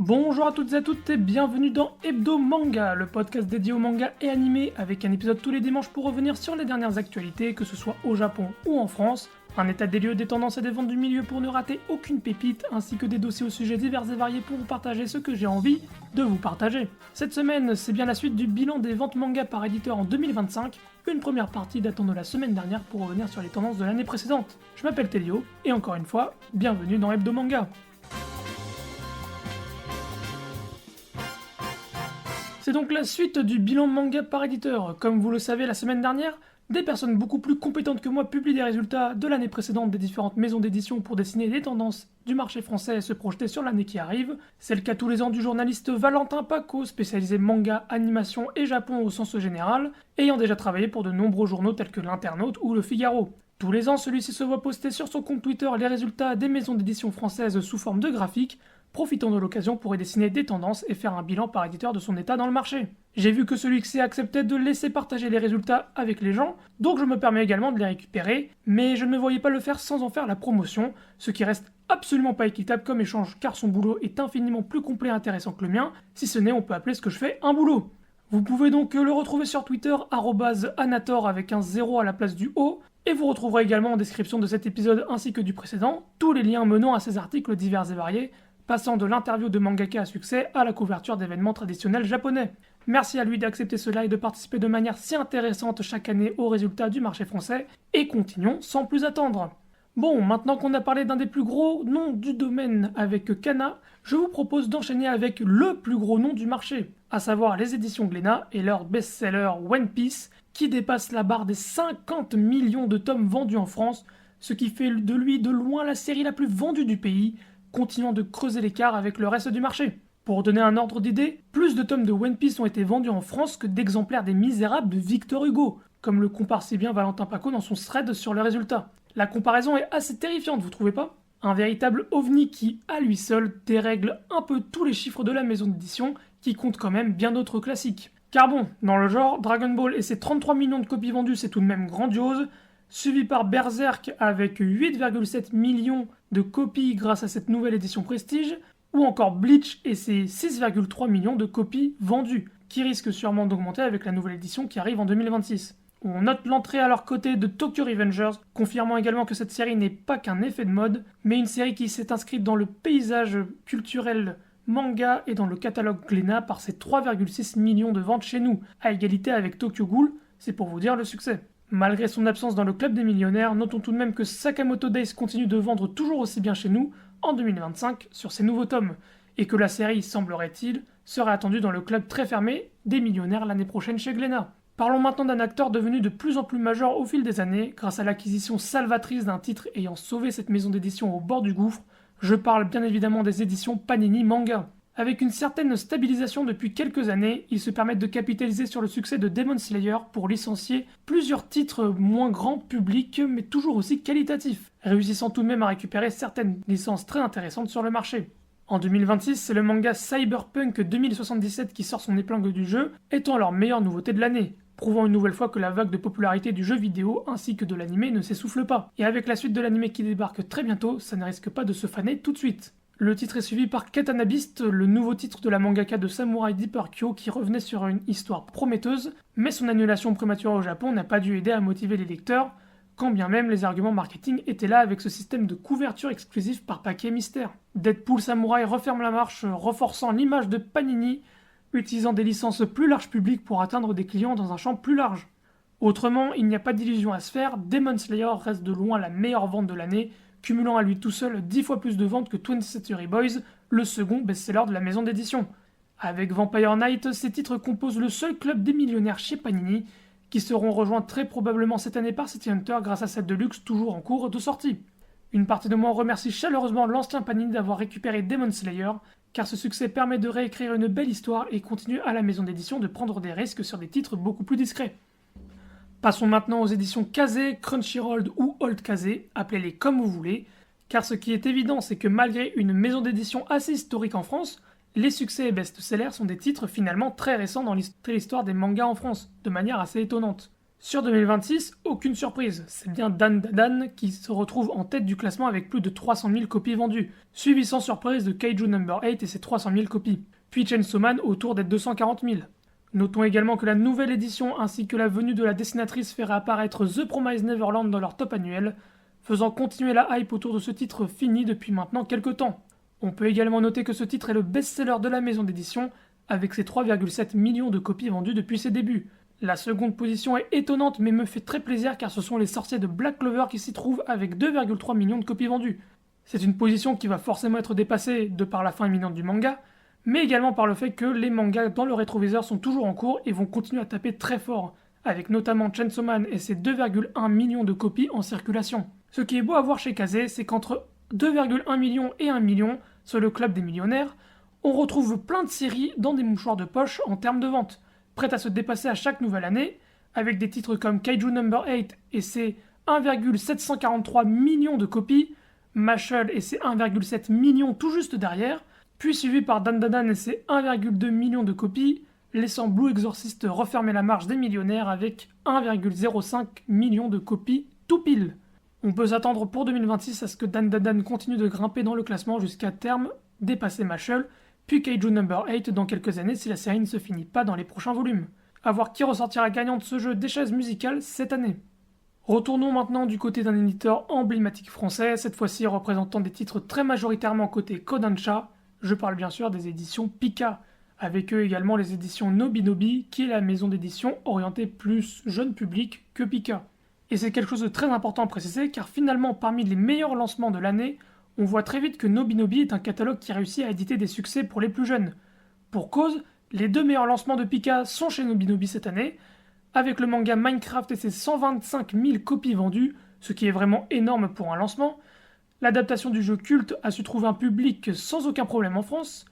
Bonjour à toutes et à toutes et bienvenue dans Hebdo Manga, le podcast dédié au manga et animé avec un épisode tous les dimanches pour revenir sur les dernières actualités, que ce soit au Japon ou en France, un état des lieux, des tendances et des ventes du milieu pour ne rater aucune pépite, ainsi que des dossiers au sujet divers et variés pour vous partager ce que j'ai envie de vous partager. Cette semaine, c'est bien la suite du bilan des ventes manga par éditeur en 2025, une première partie datant de la semaine dernière pour revenir sur les tendances de l'année précédente. Je m'appelle Telio, et encore une fois, bienvenue dans Hebdo Manga. C'est donc la suite du bilan manga par éditeur. Comme vous le savez, la semaine dernière, des personnes beaucoup plus compétentes que moi publient les résultats de l'année précédente des différentes maisons d'édition pour dessiner les tendances du marché français et se projeter sur l'année qui arrive. C'est le cas tous les ans du journaliste Valentin Paco, spécialisé manga, animation et Japon au sens général, ayant déjà travaillé pour de nombreux journaux tels que l'Internaute ou Le Figaro. Tous les ans, celui-ci se voit poster sur son compte Twitter les résultats des maisons d'édition françaises sous forme de graphiques, profitant de l'occasion pour y dessiner des tendances et faire un bilan par éditeur de son état dans le marché. J'ai vu que celui-ci acceptait de laisser partager les résultats avec les gens, donc je me permets également de les récupérer, mais je ne me voyais pas le faire sans en faire la promotion, ce qui reste absolument pas équitable comme échange car son boulot est infiniment plus complet et intéressant que le mien, si ce n'est on peut appeler ce que je fais un boulot. Vous pouvez donc le retrouver sur Twitter, @anator avec un 0 à la place du O, et vous retrouverez également en description de cet épisode ainsi que du précédent tous les liens menant à ces articles divers et variés, passant de l'interview de mangaka à succès à la couverture d'événements traditionnels japonais. Merci à lui d'accepter cela et de participer de manière si intéressante chaque année aux résultats du marché français, et continuons sans plus attendre. Bon, maintenant qu'on a parlé d'un des plus gros noms du domaine avec Kana, je vous propose d'enchaîner avec le plus gros nom du marché, à savoir les éditions Glénat et leur best-seller One Piece, qui dépasse la barre des 50 millions de tomes vendus en France, ce qui fait de lui de loin la série la plus vendue du pays, continuant de creuser l'écart avec le reste du marché. Pour donner un ordre d'idée, plus de tomes de One Piece ont été vendus en France que d'exemplaires des Misérables de Victor Hugo, comme le compare si bien Valentin Paco dans son thread sur le résultat. La comparaison est assez terrifiante, vous trouvez pas ? Un véritable ovni qui, à lui seul, dérègle un peu tous les chiffres de la maison d'édition, qui compte quand même bien d'autres classiques. Car bon, dans le genre, Dragon Ball et ses 33 millions de copies vendues, c'est tout de même grandiose, suivi par Berserk avec 8,7 millions de copies grâce à cette nouvelle édition Prestige, ou encore Bleach et ses 6,3 millions de copies vendues, qui risquent sûrement d'augmenter avec la nouvelle édition qui arrive en 2026. On note l'entrée à leur côté de Tokyo Revengers, confirmant également que cette série n'est pas qu'un effet de mode, mais une série qui s'est inscrite dans le paysage culturel manga et dans le catalogue Glénat par ses 3,6 millions de ventes chez nous, à égalité avec Tokyo Ghoul, c'est pour vous dire le succès. Malgré son absence dans le club des millionnaires, notons tout de même que Sakamoto Days continue de vendre toujours aussi bien chez nous, en 2025, sur ses nouveaux tomes, et que la série, semblerait-il, serait attendue dans le club très fermé des millionnaires l'année prochaine chez Glénat. Parlons maintenant d'un acteur devenu de plus en plus majeur au fil des années, grâce à l'acquisition salvatrice d'un titre ayant sauvé cette maison d'édition au bord du gouffre. Je parle bien évidemment des éditions Panini Manga. Avec une certaine stabilisation depuis quelques années, ils se permettent de capitaliser sur le succès de Demon Slayer pour licencier plusieurs titres moins grand public mais toujours aussi qualitatifs, réussissant tout de même à récupérer certaines licences très intéressantes sur le marché. En 2026, c'est le manga Cyberpunk 2077 qui sort son épingle du jeu, étant leur meilleure nouveauté de l'année, prouvant une nouvelle fois que la vague de popularité du jeu vidéo ainsi que de l'anime ne s'essouffle pas. Et avec la suite de l'anime qui débarque très bientôt, ça ne risque pas de se faner tout de suite. Le titre est suivi par Katana Beast, le nouveau titre de la mangaka de Samurai Deeper Kyo qui revenait sur une histoire prometteuse, mais son annulation prématurée au Japon n'a pas dû aider à motiver les lecteurs, quand bien même les arguments marketing étaient là avec ce système de couverture exclusif par paquet mystère. Deadpool Samurai referme la marche, renforçant l'image de Panini, utilisant des licences plus larges publiques pour atteindre des clients dans un champ plus large. Autrement, il n'y a pas d'illusion à se faire, Demon Slayer reste de loin la meilleure vente de l'année, cumulant à lui tout seul 10 fois plus de ventes que 20th Century Boys, le second best-seller de la maison d'édition. Avec Vampire Knight, ces titres composent le seul club des millionnaires chez Panini, qui seront rejoints très probablement cette année par City Hunter grâce à cette Deluxe toujours en cours de sortie. Une partie de moi remercie chaleureusement l'ancien Panini d'avoir récupéré Demon Slayer, car ce succès permet de réécrire une belle histoire et continue à la maison d'édition de prendre des risques sur des titres beaucoup plus discrets. Passons maintenant aux éditions Kazé, Crunchyroll ou Old Kazé, appelez-les comme vous voulez, car ce qui est évident c'est que malgré une maison d'édition assez historique en France, les succès et best-sellers sont des titres finalement très récents dans l'histoire des mangas en France, de manière assez étonnante. Sur 2026, aucune surprise, c'est bien Dan Dadan qui se retrouve en tête du classement avec plus de 300 000 copies vendues, suivi sans surprise de Kaiju No. 8 et ses 300 000 copies, puis Chainsaw Man autour des 240 000. Notons également que la nouvelle édition ainsi que la venue de la dessinatrice fait réapparaître The Promised Neverland dans leur top annuel, faisant continuer la hype autour de ce titre fini depuis maintenant quelques temps. On peut également noter que ce titre est le best-seller de la maison d'édition, avec ses 3,7 millions de copies vendues depuis ses débuts. La seconde position est étonnante mais me fait très plaisir car ce sont les sorciers de Black Clover qui s'y trouvent avec 2,3 millions de copies vendues. C'est une position qui va forcément être dépassée de par la fin imminente du manga, mais également par le fait que les mangas dans le rétroviseur sont toujours en cours et vont continuer à taper très fort, avec notamment Chainsaw Man et ses 2,1 millions de copies en circulation. Ce qui est beau à voir chez Kazé, c'est qu'entre 2,1 millions et 1 million, sur le club des millionnaires, on retrouve plein de séries dans des mouchoirs de poche en termes de vente, prêtes à se dépasser à chaque nouvelle année, avec des titres comme Kaiju No. 8 et ses 1,743 millions de copies, Mashle et ses 1,7 millions tout juste derrière, puis suivi par Dan Dadan et ses 1,2 millions de copies, laissant Blue Exorcist refermer la marche des millionnaires avec 1,05 million de copies tout pile. On peut s'attendre pour 2026 à ce que Dan Dadan continue de grimper dans le classement jusqu'à terme dépasser Mashle, puis Kaiju No. 8 dans quelques années si la série ne se finit pas dans les prochains volumes. A voir qui ressortira gagnant de ce jeu des chaises musicales cette année. Retournons maintenant du côté d'un éditeur emblématique français, cette fois-ci représentant des titres très majoritairement côté Kodansha, je parle bien sûr des éditions Pika, avec eux également les éditions Nobinobi, qui est la maison d'édition orientée plus jeune public que Pika. Et c'est quelque chose de très important à préciser, car finalement parmi les meilleurs lancements de l'année, on voit très vite que Nobinobi est un catalogue qui réussit à éditer des succès pour les plus jeunes. Pour cause, les deux meilleurs lancements de Pika sont chez Nobinobi cette année, avec le manga Minecraft et ses 125 000 copies vendues, ce qui est vraiment énorme pour un lancement. L'adaptation du jeu culte a su trouver un public sans aucun problème en France.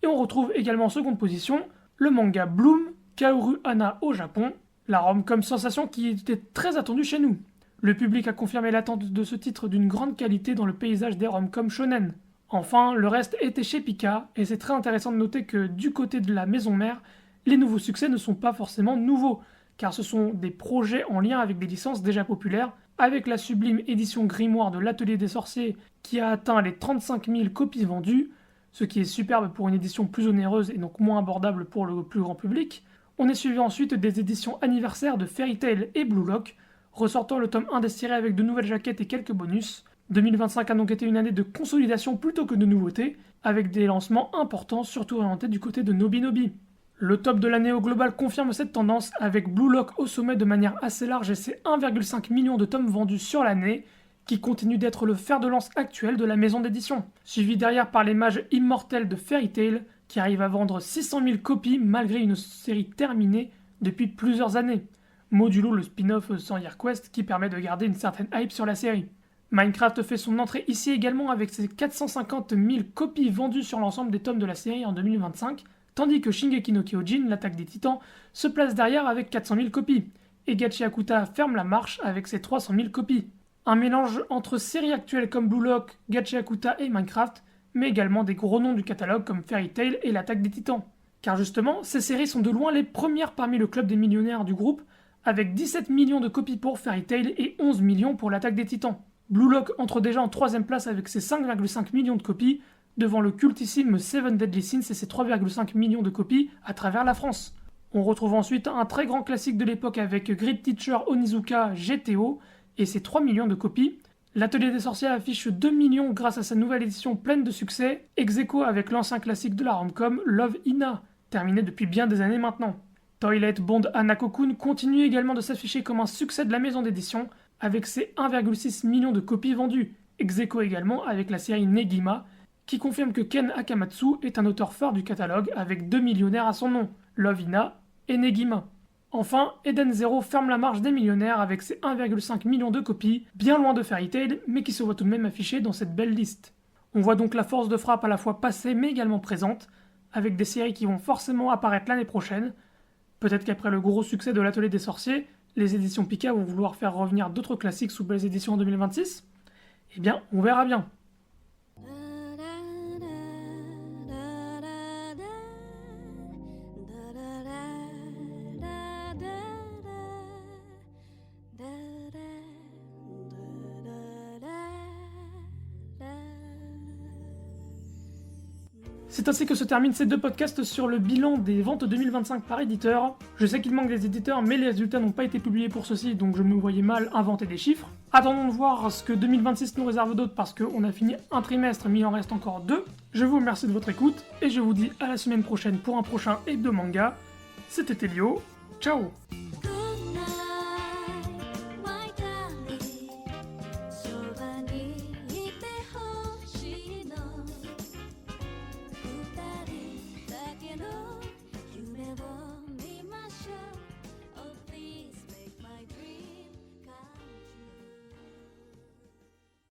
Et on retrouve également en seconde position le manga Bloom, Kaoru Hana au Japon, la rom-com sensation qui était très attendue chez nous. Le public a confirmé l'attente de ce titre d'une grande qualité dans le paysage des rom-com shonen. Enfin, le reste était chez Pika, et c'est très intéressant de noter que du côté de la maison mère, les nouveaux succès ne sont pas forcément nouveaux, car ce sont des projets en lien avec des licences déjà populaires, avec la sublime édition Grimoire de l'Atelier des Sorciers qui a atteint les 35 000 copies vendues, ce qui est superbe pour une édition plus onéreuse et donc moins abordable pour le plus grand public. On est suivi ensuite des éditions anniversaires de Fairy Tail et Blue Lock, ressortant le tome 1 des séries avec de nouvelles jaquettes et quelques bonus. 2025 a donc été une année de consolidation plutôt que de nouveautés, avec des lancements importants surtout orientés du côté de Nobinobi. Le top de l'année au global confirme cette tendance avec Blue Lock au sommet de manière assez large et ses 1,5 million de tomes vendus sur l'année, qui continue d'être le fer de lance actuel de la maison d'édition, suivi derrière par les mages immortels de Fairy Tail, qui arrivent à vendre 600 000 copies malgré une série terminée depuis plusieurs années, modulo le spin-off sans Quest qui permet de garder une certaine hype sur la série. Minecraft fait son entrée ici également avec ses 450 000 copies vendues sur l'ensemble des tomes de la série en 2025, tandis que Shingeki no Kyojin, l'attaque des titans, se place derrière avec 400 000 copies, et Gachi Akuta ferme la marche avec ses 300 000 copies. Un mélange entre séries actuelles comme Blue Lock, Gachi Akuta et Minecraft, mais également des gros noms du catalogue comme Fairy Tail et l'attaque des titans. Car justement, ces séries sont de loin les premières parmi le club des millionnaires du groupe, avec 17 millions de copies pour Fairy Tail et 11 millions pour l'attaque des titans. Blue Lock entre déjà en 3ème place avec ses 5,5 millions de copies, devant le cultissime Seven Deadly Sins et ses 3,5 millions de copies à travers la France. On retrouve ensuite un très grand classique de l'époque avec Great Teacher Onizuka GTO et ses 3 millions de copies. L'Atelier des Sorciers affiche 2 millions grâce à sa nouvelle édition pleine de succès, ex-aequo avec l'ancien classique de la rom-com Love Hina, terminé depuis bien des années maintenant. Toilet Bond Hanako-kun continue également de s'afficher comme un succès de la maison d'édition, avec ses 1,6 millions de copies vendues, ex-aequo également avec la série Negima, qui confirme que Ken Akamatsu est un auteur phare du catalogue avec 2 millionnaires à son nom, Love Hina et Negima. Enfin, Eden Zero ferme la marche des millionnaires avec ses 1,5 millions de copies, bien loin de Fairy Tail, mais qui se voit tout de même affiché dans cette belle liste. On voit donc la force de frappe à la fois passée mais également présente, avec des séries qui vont forcément apparaître l'année prochaine. Peut-être qu'après le gros succès de l'Atelier des Sorciers, les éditions Pika vont vouloir faire revenir d'autres classiques sous belles éditions en 2026 ? Eh bien, on verra bien. C'est ainsi que se terminent ces 2 podcasts sur le bilan des ventes 2025 par éditeur. Je sais qu'il manque des éditeurs, mais les résultats n'ont pas été publiés pour ceux-ci, donc je me voyais mal inventer des chiffres. Attendons de voir ce que 2026 nous réserve d'autre parce qu'on a fini un trimestre, mais il en reste encore 2. Je vous remercie de votre écoute, et je vous dis à la semaine prochaine pour un prochain Hebdo Manga. C'était Elio, ciao.